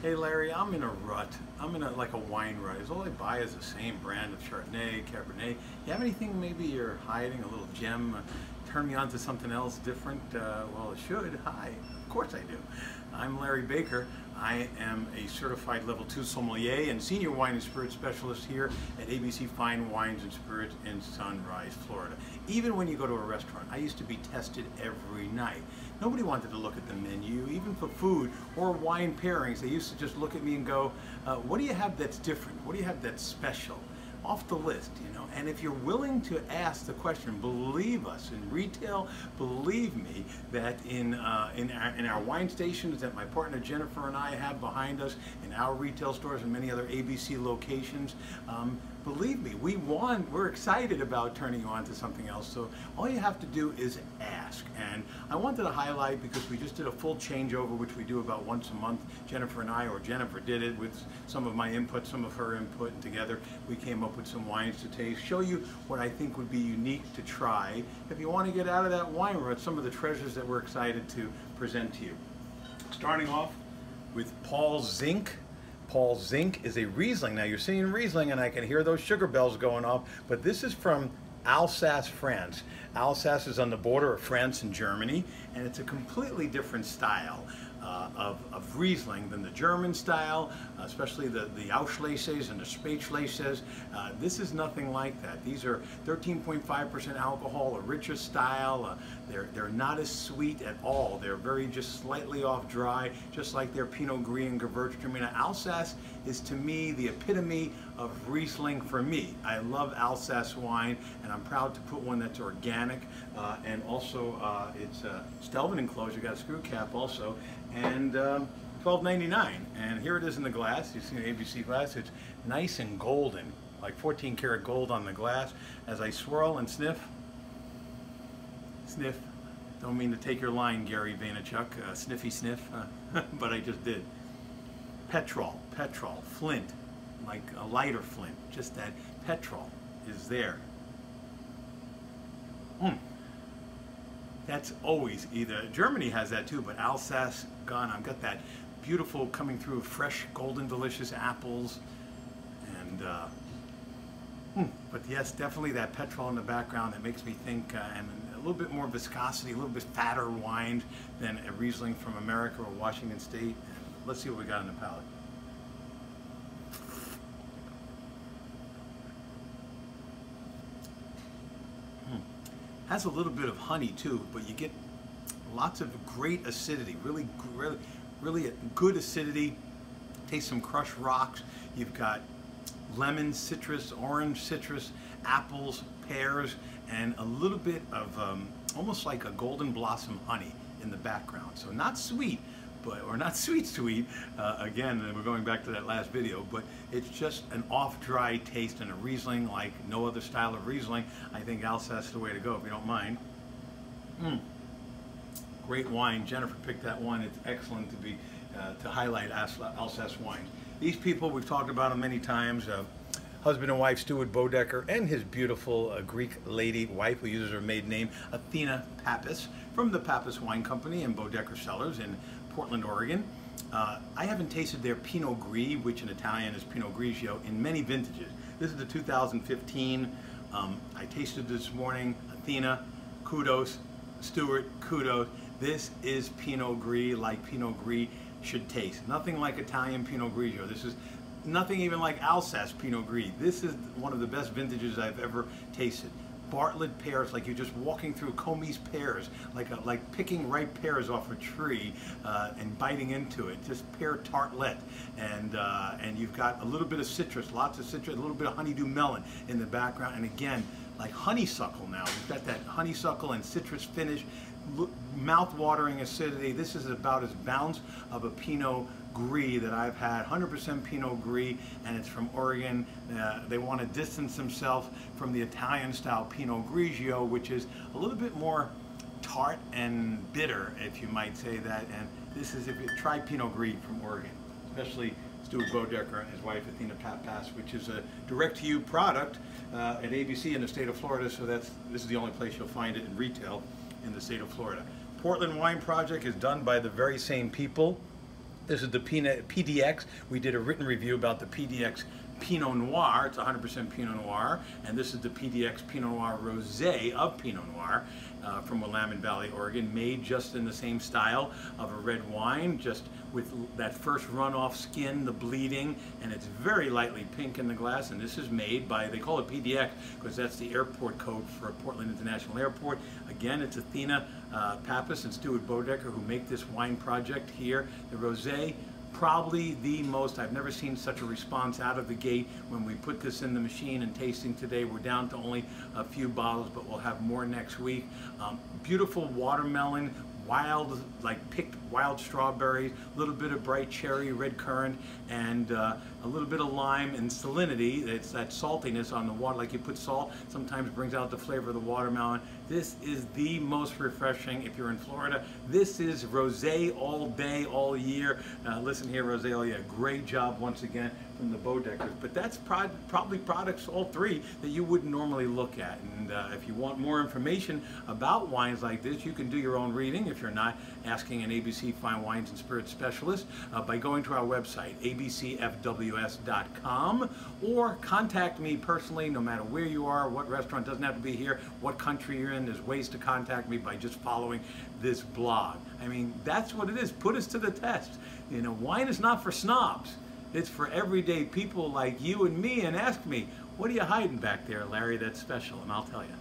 Hey Larry, I'm in a rut. I'm in like a wine rut. All I buy is the same brand of Chardonnay, Cabernet. You have anything maybe you're hiding, a little gem? Turn me on to something else different? Well, it should. Hi, of course I do. I'm Larry Baker. I am a certified level 2 sommelier and senior wine and spirit specialist here at ABC Fine Wines and Spirits in Sunrise, Florida. Even when you go to a restaurant, I used to be tested every night. Nobody wanted to look at the menu, even for food or wine pairings. They used to just look at me and go, what do you have that's different? What do you have that's special? Off the list, you know. And if you're willing to ask the question, believe us in retail, believe me that in our wine stations that my partner Jennifer and I have behind us, in our retail stores and many other ABC locations, believe me, we're excited about turning you on to something else. So all you have to do is ask. And I wanted to highlight, because we just did a full changeover, which we do about once a month, Jennifer and I, or Jennifer did it with some of my input, some of her input, and together we came up with some wines to taste, show you what I think would be unique to try if you want to get out of that wine rut, some of the treasures that we're excited to present to you. Starting off with Paul Zink. Paul Zink is a Riesling. Now you're seeing Riesling and I can hear those sugar bells going off, but this is from Alsace, France. Alsace is on the border of France and Germany, and it's a completely different style of Riesling than the German style, especially the Auschleses and the Spätschleses. This is nothing like that. These are 13.5% alcohol, a richer style. They're not as sweet at all. They're very just slightly off dry, just like their Pinot Gris and Gewürztraminer. Alsace is, to me, the epitome of Riesling for me. I love Alsace wine, and I'm proud to put one that's organic, and also it's Stelvin enclosure, got a screw cap also, and $12.99. And here it is in the glass. You see the ABC glass. It's nice and golden, like 14 karat gold on the glass. As I swirl and sniff, don't mean to take your line, Gary Vaynerchuk, sniffy sniff, but I just did. Petrol, flint, like a lighter flint, just that petrol is there. That's always either, Germany has that too, but Alsace, gone. I've got that beautiful coming through fresh, golden, delicious apples, and but yes, definitely that petrol in the background that makes me think, and a little bit more viscosity, a little bit fatter wine than a Riesling from America or Washington State. Let's see what we got in the palate. Has a little bit of honey too, but you get lots of great acidity, really a good acidity. Taste some crushed rocks. You've got lemon, citrus, orange citrus, apples, pears, and a little bit of almost like a golden blossom honey in the background. So not sweet, or not sweet, again, we're going back to that last video, but it's just an off-dry taste in a Riesling like no other style of Riesling. I think Alsace is the way to go, if you don't mind. Great wine. Jennifer picked that one. It's excellent to highlight Alsace wine. These people, we've talked about them many times. Husband and wife, Stuart Bodecker, and his beautiful Greek lady wife, who uses her maiden name, Athena Pappas, from the Pappas Wine Company and Bodecker Cellars in Portland, Oregon. I haven't tasted their Pinot Gris, which in Italian is Pinot Grigio, in many vintages. This is the 2015. I tasted this morning. Athena, kudos. Stuart, kudos. This is Pinot Gris like Pinot Gris should taste. Nothing like Italian Pinot Grigio. This is nothing even like Alsace Pinot Gris. This is one of the best vintages I've ever tasted. Bartlett pears, like you're just walking through Comey's pears, like picking ripe pears off a tree and biting into it. Just pear tartlet, and you've got a little bit of citrus, lots of citrus, a little bit of honeydew melon in the background, and again, like honeysuckle now. We've got that honeysuckle and citrus finish, mouth-watering acidity. This is about as balanced of a Pinot Gris that I've had, 100% Pinot Gris, and it's from Oregon. They want to distance themselves from the Italian-style Pinot Grigio, which is a little bit more tart and bitter, if you might say that. And this is, if you try Pinot Gris from Oregon, especially Stuart Bodecker and his wife Athena Pappas, which is a direct-to-you product at ABC in the state of Florida. So this is the only place you'll find it in retail in the state of Florida. Portland Wine Project is done by the very same people This is the PDX. We did a written review about the PDX Pinot Noir. It's 100% Pinot Noir. And this is the PDX Pinot Noir Rosé of Pinot Noir from Willamette Valley, Oregon, made just in the same style of a red wine, just with that first runoff skin, the bleeding, and it's very lightly pink in the glass. And this is made by, they call it PDX because that's the airport code for Portland International Airport. Again, it's Athena Pappas and Stuart Bodecker who make this wine project here. The Rosé, probably the most, I've never seen such a response out of the gate when we put this in the machine and tasting today. We're down to only a few bottles, but we'll have more next week. Beautiful watermelon, wild, like picked wild strawberries, a little bit of bright cherry, red currant, and a little bit of lime and salinity. It's that saltiness on the water, like you put salt, sometimes brings out the flavor of the watermelon. This is the most refreshing if you're in Florida. This is Rosé all day, all year. Listen here, Rosé all year. Great job once again from the Bodeckers. But that's probably products, all three, that you wouldn't normally look at. And if you want more information about wines like this, you can do your own reading if you're not asking an ABC Fine Wines and Spirits specialist by going to our website, abcfws.com, or contact me personally, no matter where you are, what restaurant, doesn't have to be here, what country you're in. There's ways to contact me by just following this blog. I mean, that's what it is. Put us to the test. You know, wine is not for snobs. It's for everyday people like you and me, and ask me, what are you hiding back there, Larry, that's special? And I'll tell you.